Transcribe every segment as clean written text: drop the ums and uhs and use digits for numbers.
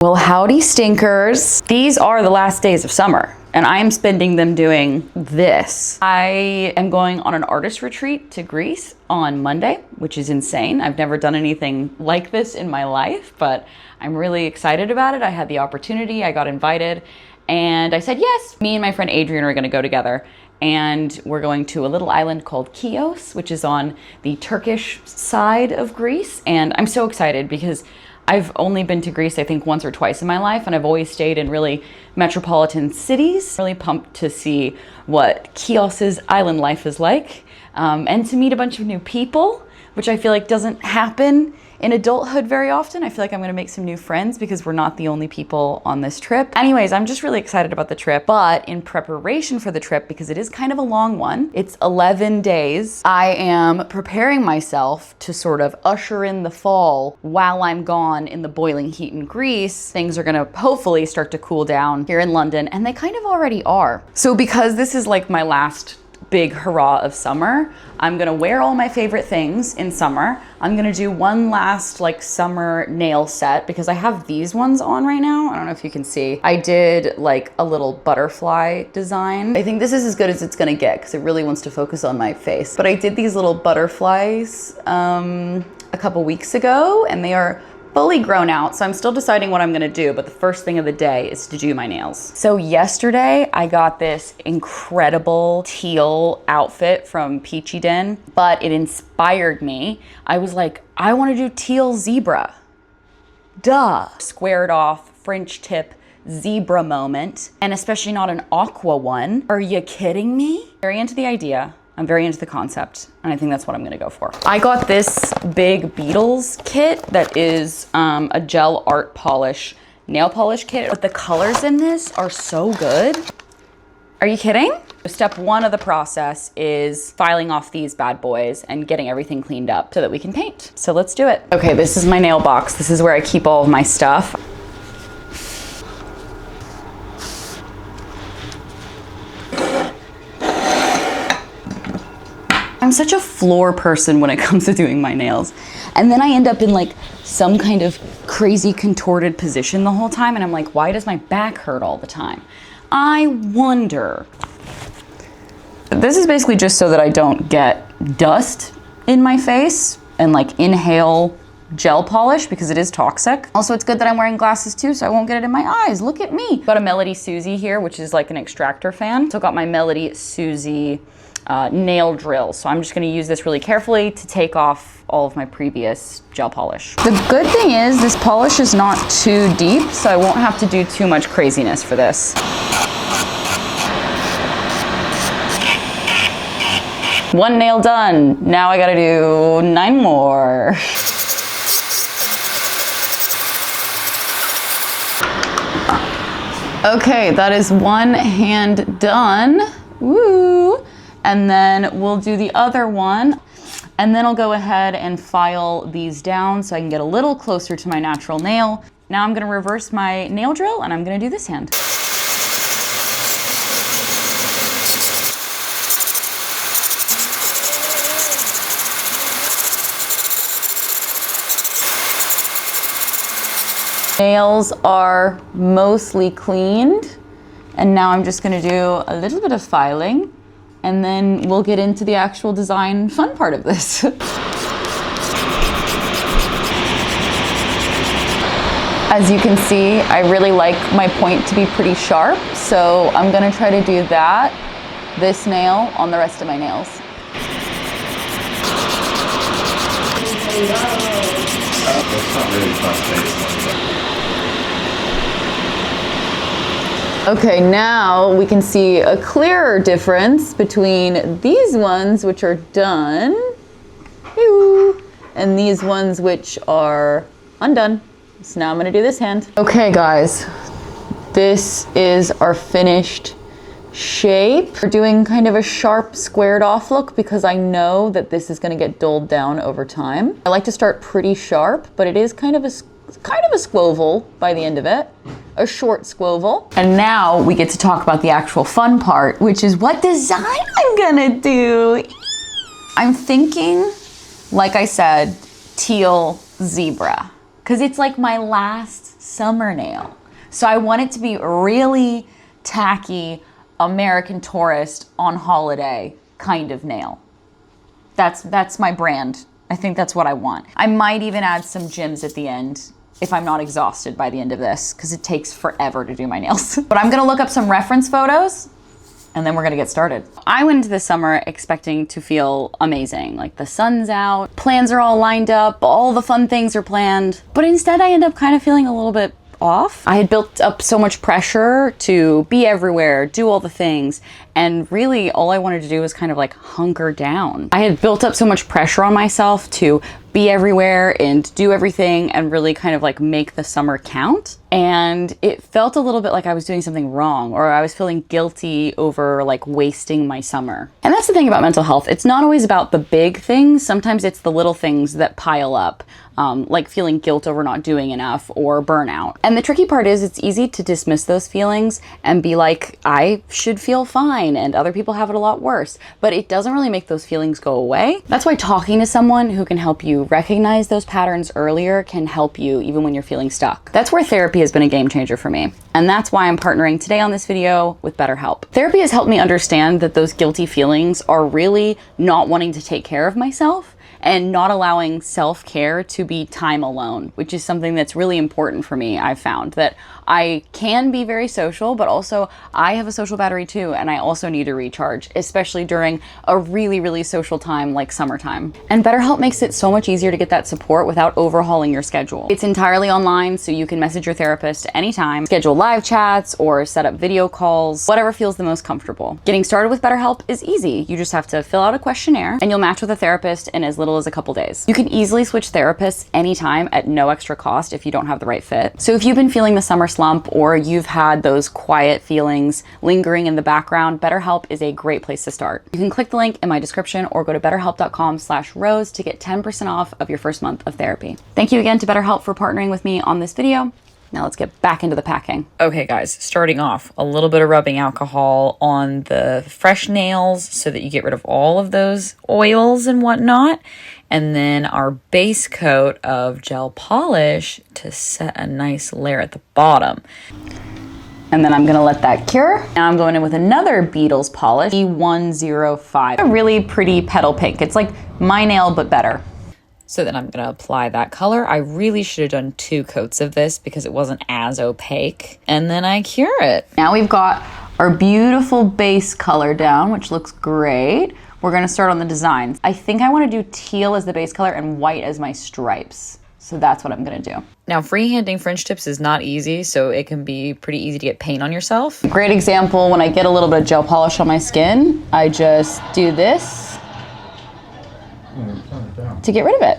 Well, howdy stinkers. These are the last days of summer and I am spending them doing this. I am going on an artist retreat to Greece on Monday, which is insane. I've never done anything like this in my life, but I'm really excited about it. I had the opportunity, I got invited, and I said yes. Me and my friend Adrian are gonna go together, and we're going to a little island called Chios, which is on the Turkish side of Greece. And I'm so excited because I've only been to Greece, I think, once or twice in my life, and I've always stayed in really metropolitan cities. Really pumped to see what Chios's island life is like, and to meet a bunch of new people, which I feel like doesn't happen in adulthood very often. I feel like I'm gonna make some new friends because we're not the only people on this trip. Anyways, I'm just really excited about the trip, but in preparation for the trip, because it is kind of a long one, it's 11 days, I am preparing myself to sort of usher in the fall while I'm gone in the boiling heat in Greece. Things are gonna hopefully start to cool down here in London, and they kind of already are. So because this is like my last big hurrah of summer, I'm gonna wear all my favorite things in summer. I'm gonna do one last like summer nail set because I have these ones on right now. I don't know if you can see. I did like a little butterfly design. I think this is as good as it's gonna get because it really wants to focus on my face. But I did these little butterflies a couple weeks ago, and they are fully grown out, so I'm still deciding what I'm gonna do, but the first thing of the day is to do my nails. So yesterday I got this incredible teal outfit from Peachy Den, but it inspired me. I was like, I wanna do teal zebra. Duh. Squared off French tip zebra moment, and especially not an aqua one. Are you kidding me? Very into the idea. I'm very into the concept, and I think that's what I'm gonna go for. I got this big Beatles kit that is a gel art polish, nail polish kit, but the colors in this are so good. Are you kidding? Step one of the process is filing off these bad boys and getting everything cleaned up so that we can paint. So let's do it. Okay, this is my nail box. This is where I keep all of my stuff. I'm such a floor person when it comes to doing my nails. And then I end up in like some kind of crazy contorted position the whole time. And I'm like, why does my back hurt all the time? I wonder. This is basically just so that I don't get dust in my face and like inhale gel polish because it is toxic. Also, it's good that I'm wearing glasses too, so I won't get it in my eyes. Look at me. Got a Melody Susie here, which is like an extractor fan. So I got my Melody Susie nail drill. So I'm just gonna use this really carefully to take off all of my previous gel polish. The good thing is this polish is not too deep, so I won't have to do too much craziness for this. One nail done. Now I gotta do 9 more. Okay, that is one hand done. Woo! And then we'll do the other one. And then I'll go ahead and file these down so I can get a little closer to my natural nail. Now I'm gonna reverse my nail drill and I'm gonna do this hand. Nails are mostly cleaned. And now I'm just gonna do a little bit of filing, and then we'll get into the actual design fun part of this. As you can see, I really like my point to be pretty sharp, so I'm gonna try to do that, this nail, on the rest of my nails. That's not really fast-paced. Okay, now we can see a clearer difference between these ones, which are done, and these ones which are undone. So now I'm gonna do this hand. Okay guys, this is our finished shape. We're doing kind of a sharp squared off look because I know that this is gonna get dulled down over time. I like to start pretty sharp, but it is kind of a squoval by the end of it. A short squoval. And now we get to talk about the actual fun part, which is what design I'm gonna do. I'm thinking, like I said, teal zebra. because it's like my last summer nail. So I want it to be really tacky, American tourist on holiday kind of nail. That's my brand. I think that's what I want. I might even add some gems at the end if I'm not exhausted by the end of this, because it takes forever to do my nails. But I'm gonna look up some reference photos and then we're gonna get started. I went into this summer expecting to feel amazing. Like the sun's out, plans are all lined up, all the fun things are planned. But instead I end up kind of feeling a little bit off. I had built up so much pressure to be everywhere, do all the things, and really all I wanted to do was kind of like hunker down. I had built up so much pressure on myself to be everywhere and do everything and really kind of like make the summer count. And it felt a little bit like I was doing something wrong, or I was feeling guilty over like wasting my summer. And that's the thing about mental health. It's not always about the big things. Sometimes it's the little things that pile up. Like feeling guilt over not doing enough or burnout. And the tricky part is it's easy to dismiss those feelings and be like, I should feel fine and other people have it a lot worse. But it doesn't really make those feelings go away. That's why talking to someone who can help you recognize those patterns earlier can help you even when you're feeling stuck. That's where therapy has been a game changer for me. And that's why I'm partnering today on this video with BetterHelp. Therapy has helped me understand that those guilty feelings are really not wanting to take care of myself and not allowing self-care to be time alone, which is something that's really important for me. I've found that I can be very social, but also I have a social battery too, and I also need to recharge, especially during a really, really social time like summertime. And BetterHelp makes it so much easier to get that support without overhauling your schedule. It's entirely online, so you can message your therapist anytime, schedule live chats, or set up video calls, whatever feels the most comfortable. Getting started with BetterHelp is easy. You just have to fill out a questionnaire, and you'll match with a therapist in as little as a couple days. You can easily switch therapists anytime at no extra cost if you don't have the right fit. So if you've been feeling the summer slump or you've had those quiet feelings lingering in the background, BetterHelp is a great place to start. You can click the link in my description or go to betterhelp.com/rose to get 10% off of your first month of therapy. Thank you again to BetterHelp for partnering with me on this video. Now let's get back into the packing. Okay guys, starting off, a little bit of rubbing alcohol on the fresh nails so that you get rid of all of those oils and whatnot. And then our base coat of gel polish to set a nice layer at the bottom. And then I'm gonna let that cure. Now I'm going in with another Beetles polish, E105. A really pretty petal pink. It's like my nail, but better. So then I'm gonna apply that color. I really should have done 2 coats of this because it wasn't as opaque. And then I cure it. Now we've got our beautiful base color down, which looks great. We're gonna start on the designs. I think I wanna do teal as the base color and white as my stripes. So that's what I'm gonna do. Now freehanding French tips is not easy, so it can be pretty easy to get paint on yourself. Great example, when I get a little bit of gel polish on my skin, I just do this to get rid of it.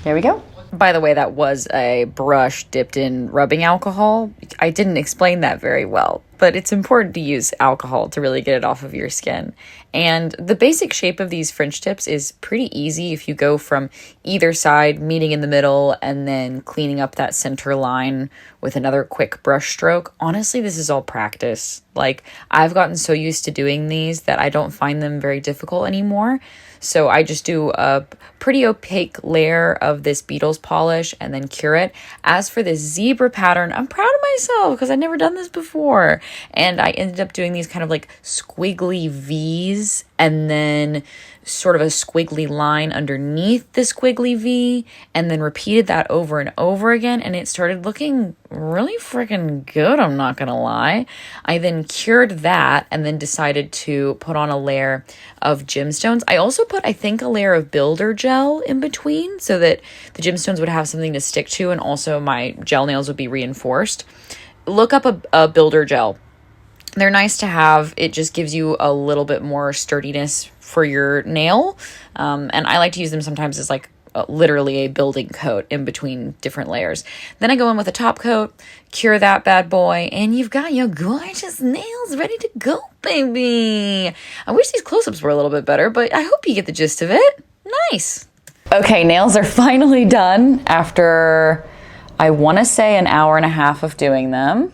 There we go. By the way, that was a brush dipped in rubbing alcohol. I didn't explain that very well, but it's important to use alcohol to really get it off of your skin. And the basic shape of these French tips is pretty easy if you go from either side, meeting in the middle, and then cleaning up that center line with another quick brush stroke. Honestly, this is all practice. Like, I've gotten so used to doing these that I don't find them very difficult anymore. So I just do a pretty opaque layer of this Beetles polish and then cure it. As for this zebra pattern, I'm proud of myself because I've never done this before. And I ended up doing these kind of like squiggly V's and then sort of a squiggly line underneath the squiggly V, and then repeated that over and over again, and it started looking really freaking good, I'm not gonna lie. I then cured that and then decided to put on a layer of gemstones. I also put, I think, a layer of builder gel in between so that the gemstones would have something to stick to, and also my gel nails would be reinforced. Look up a builder gel. They're nice to have. It just gives you a little bit more sturdiness for your nail. And I like to use them sometimes as like literally a building coat in between different layers. Then I go in with a top coat, cure that bad boy, and you've got your gorgeous nails ready to go, baby. I wish these close-ups were a little bit better, but I hope you get the gist of it. Nice. Okay, nails are finally done after, I want to say, an hour and a half of doing them.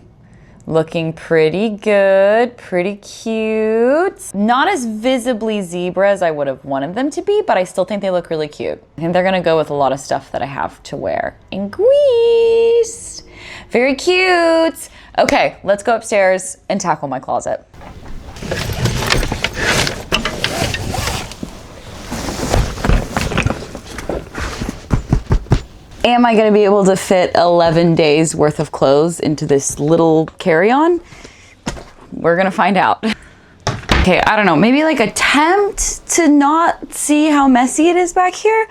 Looking pretty good, pretty cute. Not as visibly zebra as I would have wanted them to be, but I still think they look really cute. I think they're gonna go with a lot of stuff that I have to wear in Greece. Very cute. Okay, let's go upstairs and tackle my closet. Am I gonna be able to fit 11 days worth of clothes into this little carry-on? We're gonna find out. Okay, I don't know, maybe like attempt to not see how messy it is back here.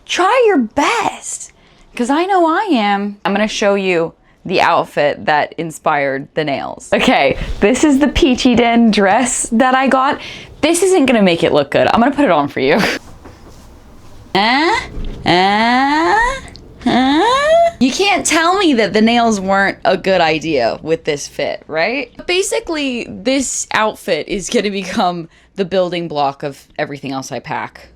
Try your best, because I know I am. I'm gonna show you the outfit that inspired the nails. Okay, this is the Peachy Den dress that I got. This isn't gonna make it look good. I'm gonna put it on for you. You can't tell me that the nails weren't a good idea with this fit, right? Basically, this outfit is gonna become the building block of everything else I pack.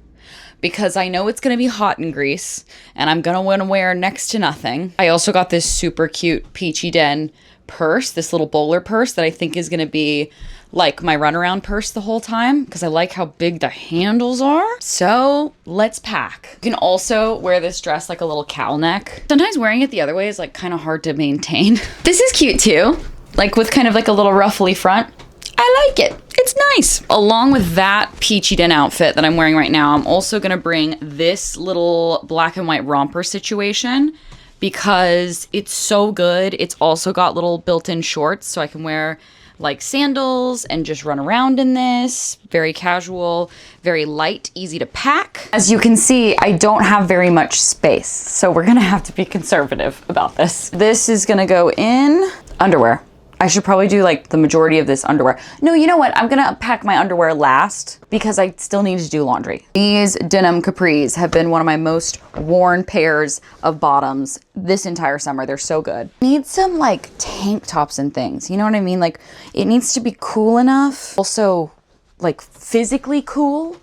Because I know it's gonna be hot in Greece, and I'm gonna wanna wear next to nothing. I also got this super cute Peachy Den purse, this little bowler purse that I think is gonna be like my runaround purse the whole time, because I like how big the handles are. So let's pack. You can also wear this dress like a little cowl neck. Sometimes wearing it the other way is like kind of hard to maintain. This is cute too, like with kind of like a little ruffly front. I like it. It's nice. Along with that Peachy Den outfit that I'm wearing right now, I'm also gonna bring this little black and white romper situation because it's so good. It's also got little built-in shorts, so I can wear like sandals and just run around in this. Very casual, very light, easy to pack. As you can see, I don't have very much space, so we're gonna have to be conservative about this. This is gonna go in underwear. I should probably do like the majority of this underwear. No, you know what? I'm gonna pack my underwear last because I still need to do laundry. These denim capris have been one of my most worn pairs of bottoms this entire summer. They're so good. Need some like tank tops and things. You know what I mean? Like it needs to be cool enough. Also like physically cool.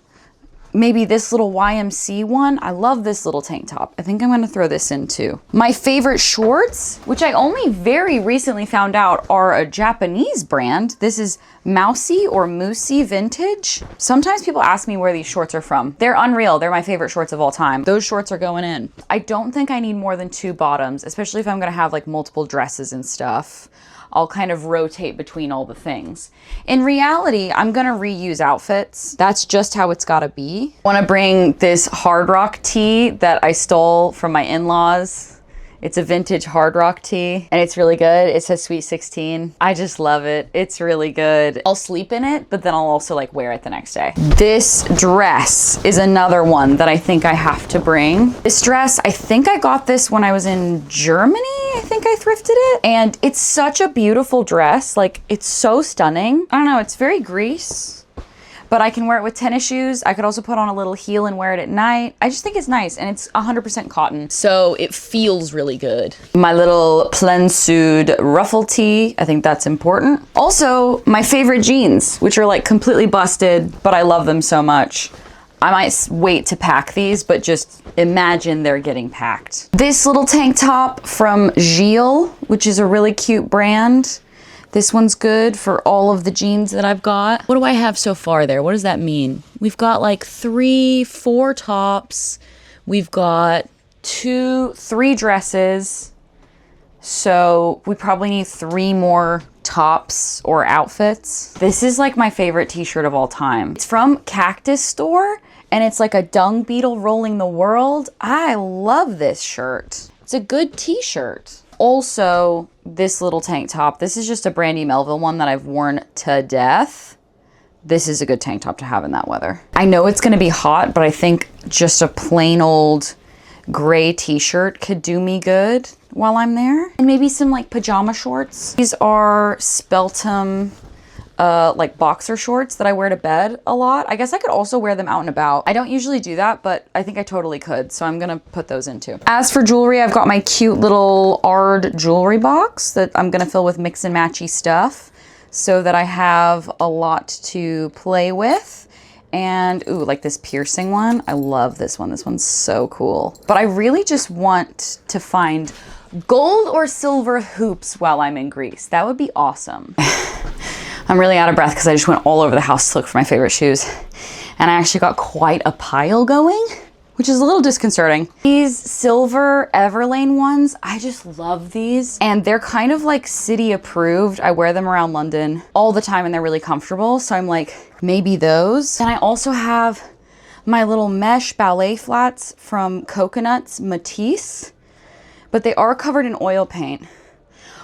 Maybe this little YMC one. I love this little tank top. I think I'm gonna throw this in too. My favorite shorts, which I only very recently found out are a Japanese brand. This is Mousy or Moosey Vintage. Sometimes people ask me where these shorts are from. They're unreal. They're my favorite shorts of all time. Those shorts are going in. I don't think I need more than 2 bottoms, especially if I'm gonna have like multiple dresses and stuff. I'll kind of rotate between all the things. In reality, I'm gonna reuse outfits. That's just how it's gotta be. I wanna bring this Hard Rock tee that I stole from my in-laws. It's a vintage Hard Rock tee and it's really good. It says Sweet 16. I just love it. It's really good. I'll sleep in it, but then I'll also like wear it the next day. This dress is another one that I think I have to bring. This dress, I think I got this when I was in Germany. I think I thrifted it. And it's such a beautiful dress. Like it's so stunning. I don't know, it's very Greece. But I can wear it with tennis shoes. I could also put on a little heel and wear it at night. I just think it's nice and it's 100% cotton. So it feels really good. My little plein sud ruffle tee, I think that's important. Also, my favorite jeans, which are like completely busted, but I love them so much. I might wait to pack these, but just imagine they're getting packed. This little tank top from Gilles, which is a really cute brand. This one's good for all of the jeans that I've got. What do I have so far there? What does that mean? We've got like 4 tops. We've got 3 dresses. So we probably need 3 more tops or outfits. This is like my favorite t-shirt of all time. It's from Cactus Store and it's like a dung beetle rolling the world. I love this shirt. It's a good t-shirt. Also, this little tank top. This is just a Brandy Melville one that I've worn to death. This is a good tank top to have in that weather. I know it's gonna be hot, but I think just a plain old gray t-shirt could do me good while I'm there. And maybe some like pajama shorts. These are Speltum like boxer shorts that I wear to bed a lot. I guess I could also wear them out and about. I don't usually do that, but I think I totally could. So I'm gonna put those in too. As for jewelry, I've got my cute little Ard jewelry box that I'm gonna fill with mix and matchy stuff so that I have a lot to play with. And ooh, like this piercing one. I love this one. This one's so cool. But I really just want to find Gold or silver hoops while I'm in Greece. That would be awesome. I'm really out of breath because I just went all over the house to look for my favorite shoes. And I actually got quite a pile going, which is a little disconcerting. These silver Everlane ones, I just love these. And they're kind of like city approved. I wear them around London all the time and they're really comfortable. So I'm like, maybe those. And I also have my little mesh ballet flats from Coconuts Matisse, but they are covered in oil paint.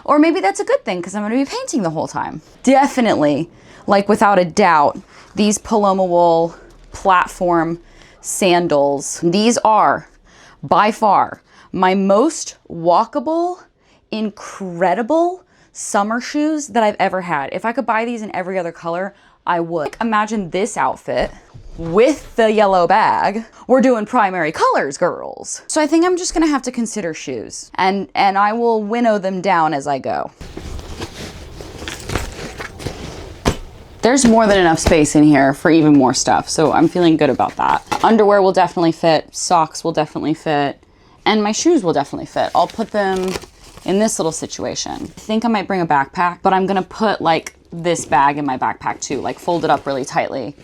Or maybe that's a good thing because I'm gonna be painting the whole time. Definitely, like without a doubt, these Paloma Wool platform sandals. These are by far my most walkable, incredible summer shoes that I've ever had. If I could buy these in every other color, I would. Imagine this outfit with the yellow bag. We're doing primary colors, girls. So I think I'm just gonna have to consider shoes and I will winnow them down as I go. There's more than enough space in here for even more stuff, so I'm feeling good about that. Underwear will definitely fit, socks will definitely fit, and my shoes will definitely fit. I'll put them in this little situation. I think I might bring a backpack, but I'm gonna put like this bag in my backpack too, like fold it up really tightly.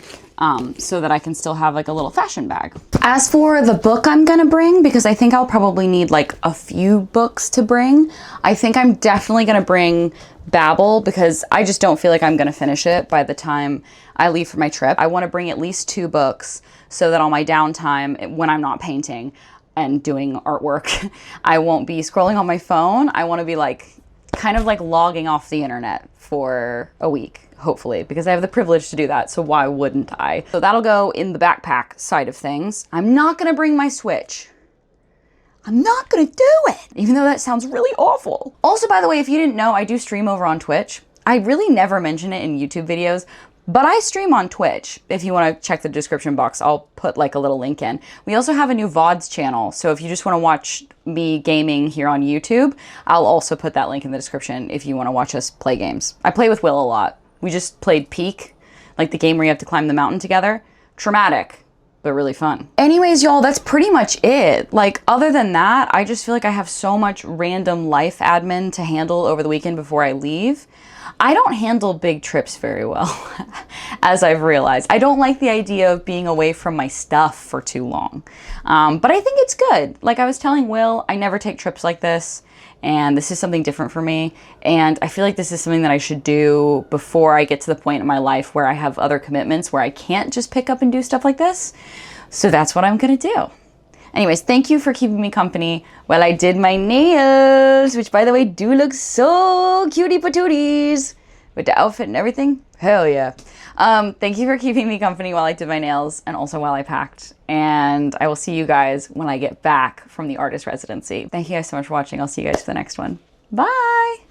So that I can still have like a little fashion bag. As for the book I'm gonna bring, because I think I'll probably need like a few books to bring, I think I'm definitely gonna bring Babel because I just don't feel like I'm gonna finish it by the time I leave for my trip. I wanna bring at least 2 books so that on my downtime, when I'm not painting and doing artwork, I won't be scrolling on my phone. I wanna be like, kind of like logging off the internet for a week. Hopefully, because I have the privilege to do that, so why wouldn't I? So that'll go in the backpack side of things. I'm not gonna bring my Switch. I'm not gonna do it, even though that sounds really awful. Also, by the way, if you didn't know, I do stream over on Twitch. I really never mention it in YouTube videos, but I stream on Twitch. If you wanna check the description box, I'll put like a little link in. We also have a new VODs channel, so if you just wanna watch me gaming here on YouTube, I'll also put that link in the description if you wanna watch us play games. I play with Will a lot. We just played Peak, like the game where you have to climb the mountain together. Traumatic, but really fun. Anyways, y'all, that's pretty much it. Like, other than that, I just feel like I have so much random life admin to handle over the weekend before I leave. I don't handle big trips very well, as I've realized. I don't like the idea of being away from my stuff for too long. But I think it's good. Like I was telling Will, I never take trips like this. And this is something different for me. And I feel like this is something that I should do before I get to the point in my life where I have other commitments where I can't just pick up and do stuff like this. So that's what I'm gonna do. Anyways, thank you for keeping me company while I did my nails, which by the way, do look so cutie patooties with the outfit and everything. Hell yeah. Thank you for keeping me company while I did my nails and also while I packed. And I will see you guys when I get back from the artist residency. Thank you guys so much for watching. I'll see you guys for the next one. Bye.